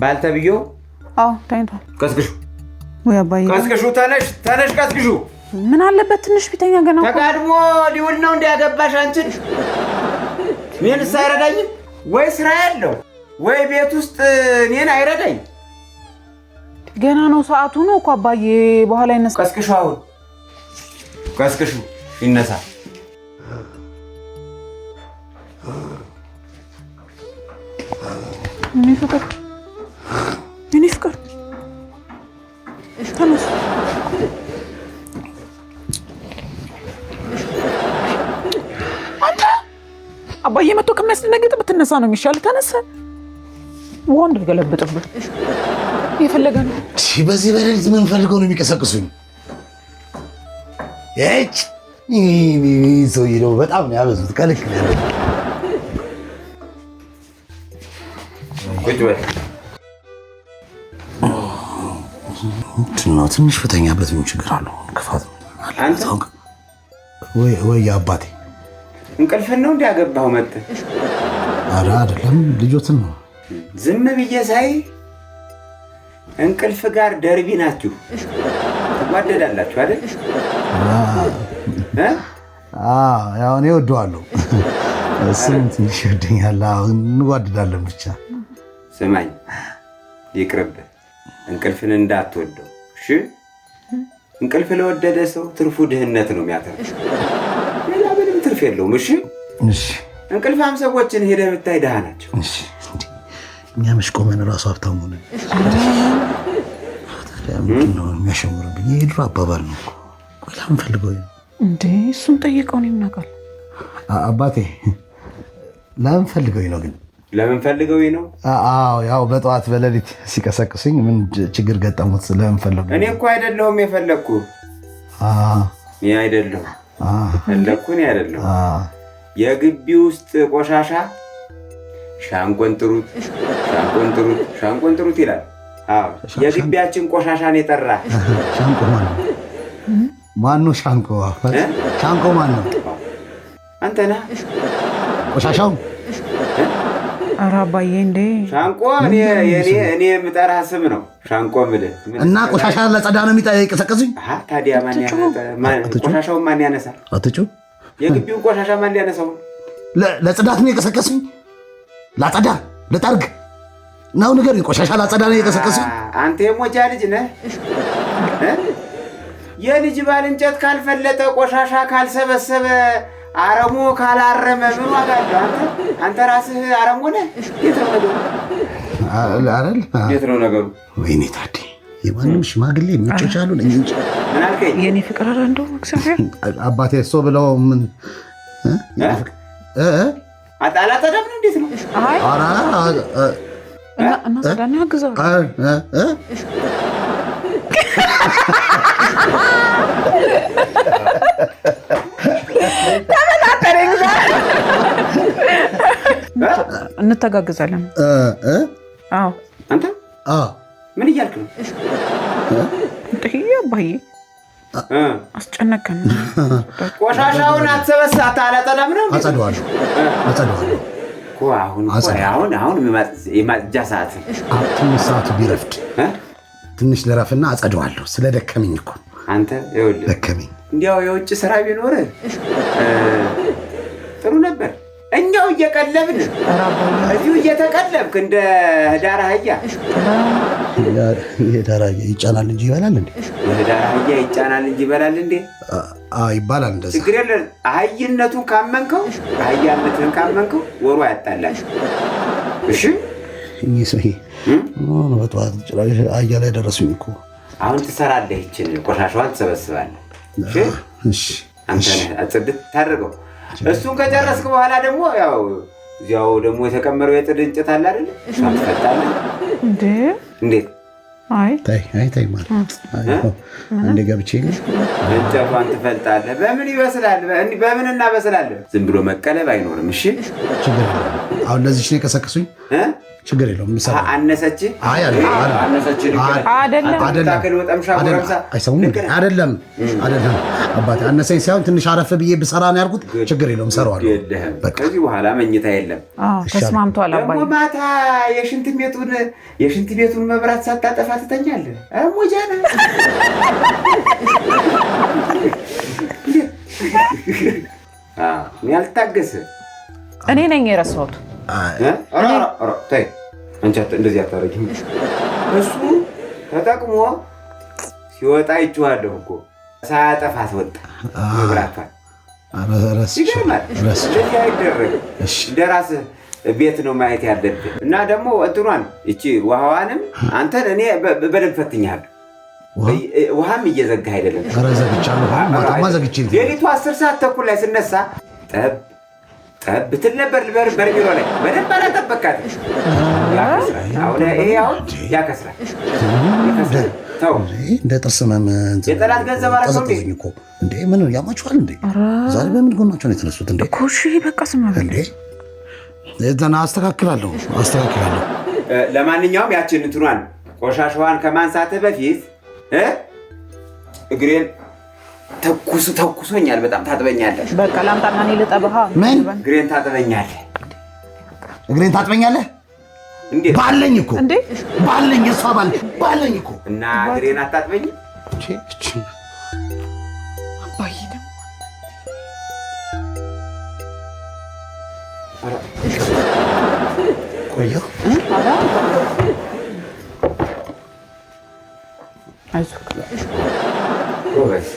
ባልተብዮ ታይቷል። ቀስቅሹ ወይ አባዬ ቀስቅሹ ተነሽ ቀስቅሹ ምን አለበት ትንሽ ቢተኛ ገና ተጋድሞ ሊውል ነው እንዲያገባሽ አንቺን ምን ሳይረዳኝ ወይ ስራ ያለው ወይ ቤት ውስጥ እኔን አይረዳኝ ገና ነው ሰዓቱ ነው እኮ አባዬ በኋላ ይነሳ ቀስቅሹ አሁን ቀስቅሹ ይነሳ እኔ ፍቅር ተነስ አባዬ መጥቶ ከሚያስደነግጥ ብትነሳ ነው የሚሻል ተነስ ወንድ ገለብጥብህ የፈለገ ነው እሺ በዚህ በሌሊት ምን ፈልገው ነው የሚቀሰቅሱኝ እጭ ሰውዬ ነው በጣም ነው ያበዙት ከልክ ነው ያለው ቁጭ በል ትንሽ ፍተኛበት ምን ችግር አለው ክፋት አንተ ወይ አባቴ እንቅልፍን ነው እንዲያገባው መጥ ኧረ አይደለም ልጆትን ነው ዝም ብዬ ሳይ እንቅልፍ ጋር ደርቢ ናችሁ ትዋደዳላችሁ አይደል ያው እኔ እወደዋለሁ እሱም ትንሽ ይወደኛል እንዋደዳለን ብቻ ስማኝ ይቅርብህ እንቅልፍን እንዳትወደው እሺ እንቅልፍ ለወደደ ሰው ትርፉ ድህነት ነው የሚያተርፍ ሌላ ምንም ትርፍ የለውም እሺ እንቅልፋም ሰዎችን ሄደህ ብታይ ድሃ ናቸው እኛ መሽቆመን ራሱ ሀብታሙ ነን ምንድን ነው የሚያሸሙርብኝ የድሮ አባባል ነው ለምን ፈልገው እንዴ እሱን ጠይቀው ነው የምናውቃል አባቴ ለምን ፈልገው ነው ግን ለምን ፈልገው ነው ያው በጠዋት በሌሊት ሲቀሰቅሱኝ ምን ችግር ገጠሙት ለምን ፈልገው እኔ እኮ አይደለሁም የፈለኩ እኔ አይደለሁም ፈለኩ እኔ አይደለሁም የግቢ ውስጥ ቆሻሻ ሻንቆን ጥሩት ይላል የግቢያችን ቆሻሻን የጠራ ሻንቆ ማን ነው ሻንቆ ማን ነው አንተ ነህ ቆሻሻው ኧረ አባዬ እንዴ ሻንቆ እኔ የምጠራህ ስም ነው ሻንቆ የምልህ እና ቆሻሻ ለጸዳ ነው የሚቀሰቅሱኝ ታዲያ ቆሻሻውን ማን ያነሳል አትጩ የግቢውን ቆሻሻ ማን ሊያነሳው ለጽዳት ነው የቀሰቀሱኝ ላጸዳ ለጠርግ ነው ነገር ቆሻሻ ላጸዳ ነው የቀሰቀሱኝ አንተ የሞጃ ልጅ ነህ የልጅ ባልንጨት ካልፈለጠ ቆሻሻ ካልሰበሰበ አረሞ ካላረመ ምን ዋጋ አለው አንተ ራስህ አረሞ ነህ የት ነው ነገሩ ወይኔ ታዲ የማንም ሽማግሌ የሚጮቻሉ ነኝ እንጂ ምን አልከኝ የኔ ፍቅር እንደው እግዚአብሔር አባቴ እሱ ብለው ምን አጣላተደም ነው እንዴት ነው አይ እና ሰዳና ያግዛው እንተጋግዛለን አንተ ምን እያልክ ነው አባዬ አስጨነቀን ቆሻሻውን አታላጠዳም ነው አጸደዋለሁ አሁን የማጽጃ ሰዓት ትንሽ ሰዓቱ ቢረፍድ ትንሽ ልረፍና አጸደዋለሁ ስለደከመኝ እኮ አንተ ይኸውልህ ደከመኝ እንዲያው የውጭ ስራ ቢኖር ጥሩ ነበር እኛው እየቀለብን እዚሁ እየተቀለብክ እንደ ዳር አህያ የዳር አህያ ይጫናል እንጂ ይበላል እንዴ የዳር አህያ ይጫናል እንጂ ይበላል እንዴ ይባላል እንደዛ ችግር የለም አህይነቱን ካመንከው አህያነትን ካመንከው ወሩ ያጣላል እሺ እኔ ሰው በጠዋት ጭራሽ አህያ ላይ ደረሱኝ እኮ አሁን ትሰራለህ ይችን ቆሻሻዋን ትሰበስባለህ እሺ አንተ አጽድት ታደርገው እሱን ከጨረስክ በኋላ ደግሞ ያው እዚያው ደግሞ የተቀመረው የጥድ እንጨት አለ አይደል እሱን ትፈታለህ እንዴት ታይ ማለት እንደ ገብቼ እንጨቷን ትፈልጣለህ በምን ይበስላል በምን እናበስላለን ዝም ብሎ መቀለብ አይኖርም እሺ ችግር አሁን ለዚህ ነው የቀሰቀሱኝ ችግር የለውም። አነሰች አይደለም አባቴ አነሰኝ ሳይሆን ትንሽ አረፍ ብዬ ብሰራ ነው ያልኩት። ችግር የለውም እሰራዋለሁ። ከዚህ በኋላ መኝታ የለም። ተስማምቷል። አባዬ ማታ የሽንት ቤቱን መብራት ሳታጠፋ ትተኛለህ። ሙጃና ያልታገሰ እኔ ነኝ የረሳሁት። አንቺ እንደዚህ አታረጊም። እሱ ተጠቅሞ ሲወጣ ይችዋለሁ እኮ ሳያጠፋት ወጣ መብራቷን። ይገርማል። እንደዚህ አይደረግም። እንደ ራስህ ቤት ነው ማየት ያለብህ። እና ደግሞ እንትኗን እቺ ውሃዋንም አንተን እኔ በደንብ ፈትኛለሁ። ውሃም እየዘጋህ አይደለም። ሌሊቱ 10 ሰዓት ተኩል ላይ ስነሳ ጠብ ብትል ነበር በርሚሎ ላይ በደንብ አላጠበቃት። ይሄ አሁን ያከስራል። ተው እንደ ጥርስ የጠላት ገንዘብ አረቀዘኝ እኮ እንዴ! ምን ያማችኋል እንዴ? ዛሬ በምን ጎናቸው ነው የተነሱት እንዴ? ኮሺ በቃ ስማ እንዴ! አስተካክላለሁ። ለማንኛውም ያችን እንትኗን ቆሻሻዋን ከማንሳትህ በፊት እግሬን ተኩሶኛል። በጣም ታጥበኛለህ። በቃ ላምጣና እኔ ልጠብሃ። ምን እግሬን ታጥበኛለህ? እግሬን ታጥበኛለህ? እንዴት ባለኝ እኮ እንዴ ባለኝ እሷ ባለኝ እኮ እና እግሬን አታጥበኝ? አባዬ ደግሞ ቆየሁ። አይዞህ ጎበዝ።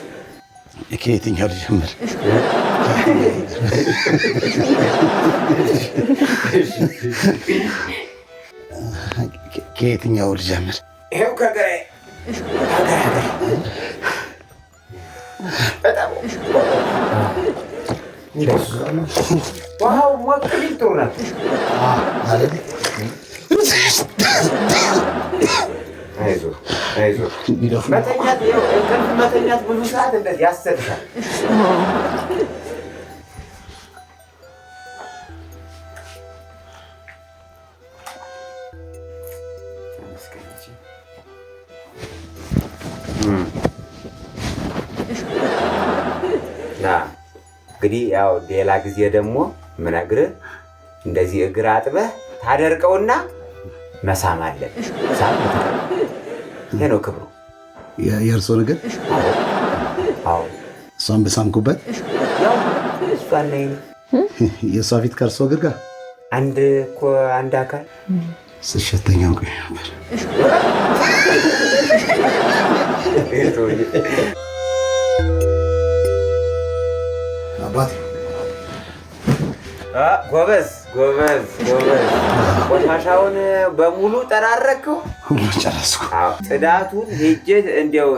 ከየትኛው ልጀምር? ከየትኛው ልጀምር? ይኸው ከገሬ በጣም ውሃው ሞቅ ቢል ጥሩ ናት። አይዞህ መተኛት ብዙ ሰዓት እንደዚህ ያሰድሻል። እንግዲህ ያው ሌላ ጊዜ ደግሞ ምነግርህ እንደዚህ እግር አጥበህ ታደርቀውና መሳም አለብህ። ይሄ ነው ክብሩ። የእርሶ ነገር እሷን በሳምኩበት የእሷ ፊት ከእርሶ እግር ጋር አንድ አካል ስሸተኛው ቆይ ነበር። አባቴ ጎበዝ። ቆሻሻውን በሙሉ ጠራረከው? ሁሉ ጨረስኩ። ጽዳቱን ሄጄ እንዲያው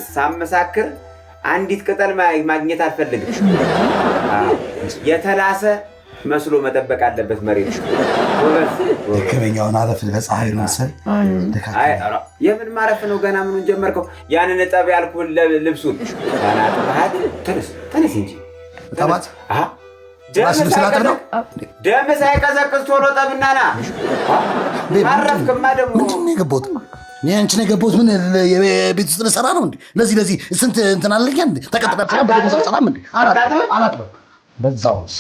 ሳመሳክር አንዲት ቅጠል ማግኘት አልፈልግም። የተላሰ መስሎ መጠበቅ አለበት መሬት። ደከመኛውን አረፍ በፀሐይ ነው መሰል። የምን ማረፍ ነው? ገና ምኑን ጀመርከው? ያንን እጠብ ያልኩህን ልብሱን ተነስ እንጂ ጠባት ደም ሳይቀዘቅዝ ቶሎ ጠብና ና። አረፍክማ ደግሞ ምንድን ነው የገባሁት? እኔ አንቺን የገባሁት ምን የቤት ውስጥ ልሰራ ነው እንዴ? ለዚህ ስንት እንትን አለኝ እንዴ? ተቀጥቅጣ ሰላም እንዴ? አላጥበም በዛውስ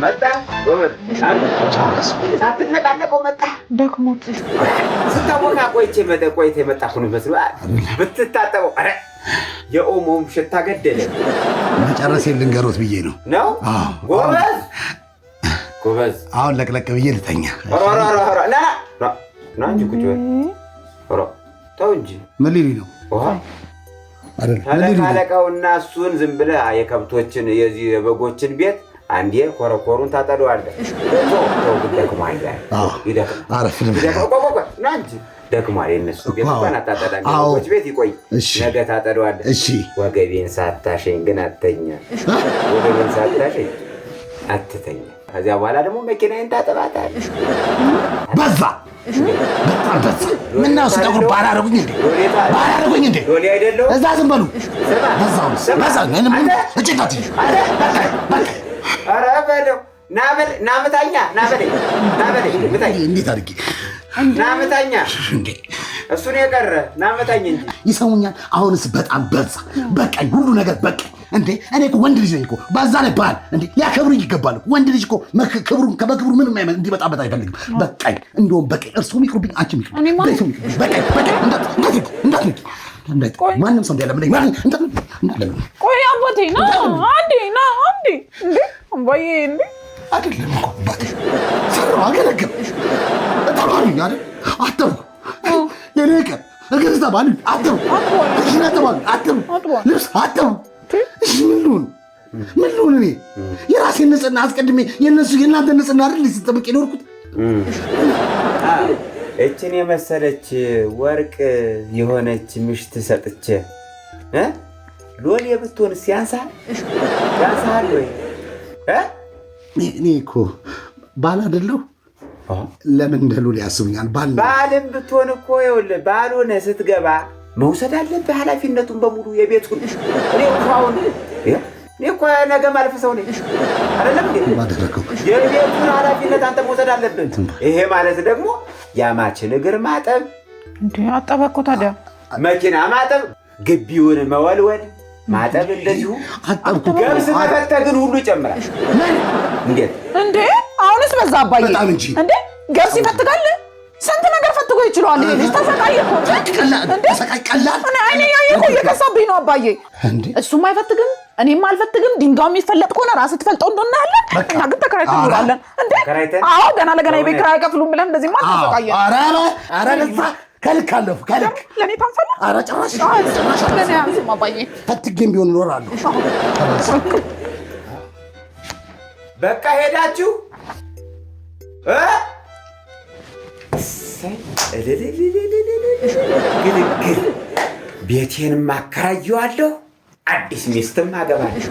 መጣ። ሳትነቃነቀው መጣ። ደክሞት ስታወቃ ቆይቼ የመጣ ሁሉ መስሎ ብትታጠበው የኦሞም ሽታ ገደለ። መጨረሴን ልንገሮት ብዬ ነው። ጎበዝ። አሁን ለቅለቅ ብዬ ልተኛ። ና እንጂ ቁጭ በል። ተው እንጂ ምን ሊሉኝ ነው? ተለቃለቀውና እሱን ዝም ብለህ የከብቶችን የዚህ የበጎችን ቤት አንዴ ኮረኮሩን ታጠደዋለህ። ደክሞሃል። አረፍ እንጂ ደክሟል። የእነሱ ቤት እንኳን አታጠዳም። የወጎች ቤት ይቆይ፣ ነገ ታጠደዋለህ። እሺ ወገቤን ሳታሸኝ ግን አትተኛ። ወገቤን ሳታሸኝ አትተኛ። ከዚያ በኋላ ደግሞ መኪናዬን ታጠባታለህ። በዛ በጣም በዛ። ምነው ስጠቁር ባላረጉኝ እንዴ? ባላረጉኝ እንዴ? ሎሌ አይደለሁም። እዛ ዝም በሉ። በዛ እጭናት ኧረ በለው ናምታኛ ናበለኝ ምታኝ። እንዴት አድርጌ ናምታኛ እንዴ? እሱን የቀረ ናምታኝ እንጂ ይሰሙኛል። አሁንስ በጣም በዛ። በቃኝ፣ ሁሉ ነገር በቃኝ። እንዴ እኔ እኮ ወንድ ልጅ ነኝ እኮ። በዛ ላይ ባል እንዴ ሊያከብሩኝ ይገባል እኮ። ወንድ ልጅ እኮ ከመክብሩ ምንም እንዲመጣበት አይፈልግም። በቃኝ፣ እንደውም በቃኝ። እርሱም ይቅሩብኝ፣ አንቺም ይቅሩብኝ። በቃኝ ማንም ሰው እንዳይለምነኝ እንዳትለምነኝ። ቆይ አባቴ ና አንዴ እንዴ አምባዬ እንዴ አይደለም እኮ አባቴ ሰራው አገለገል ተባሉኝ አይደል? አጠብኩ የኔ ቀን እግር ተባሉኝ አጠብኩ እሽና ተባሉኝ አጠብኩ ልብስ አጠብኩ። እሺ ምን ልሁን እኔ? የራሴን ንጽህና አስቀድሜ የእናንተ ንጽህና አይደል ሲጠብቅ የኖርኩት? እችን የመሰለች ወርቅ የሆነች ምሽት ሰጥቼ ሎሌ ብትሆን ያንሳሃል ወይ? እኔ እኮ ባል አይደለሁ። ለምን እንደ ሎሌ ያስቡኛል? ባልም ብትሆን እኮ ይኸውልህ ባልሆነ ስትገባ መውሰድ አለብህ ኃላፊነቱን በሙሉ የቤቱን። እኔ እኮ ነገ ማልፍ ሰው ነኝ አይደለም እንዴ? የቤቱን ኃላፊነት አንተ መውሰድ አለብን። ይሄ ማለት ደግሞ ያማችን እግር ማጠብ እንዴ አጠባኮ ታዲያ መኪና ማጠብ፣ ግቢውን መወልወል ማጠብ፣ እንደዚሁ ገብስ መፈተግን ሁሉ ይጨምራል። እንዴት እንዴ? አሁንስ በዛ አባዬ በጣም እንጂ እንዴ ገብስ ይፈትጋል። ስንት ነገር ፈትጎ ይችላል። ይሄ ልጅ ተሰቃየ እኮ ቀላል። እኔ ያየው እየከሳብኝ ነው አባዬ። እሱም አይፈትግም እኔም አልፈትግም። ድንጋዩ የሚፈለጥ ከሆነ ራስህ ትፈልጠው እንደሆነ ያለን እና ግን ተከራይተን እንኖራለን እንዴ? አዎ ገና ለገና የቤት ኪራይ አይከፍሉም ብለን እንደዚህ ማለት ተሰቃየ። ኧረ ለዛ ከልክ አለፉ ከልክ ለኔ ታንፈለ። ኧረ ጭራሽ ለኔ አንስማ አባዬ ፈትጌም ቢሆን እኖራለሁ። በቃ ሄዳችሁ ግልግል ቤቴንም አከራየዋለሁ፣ አዲስ ሚስትም አገባለሁ።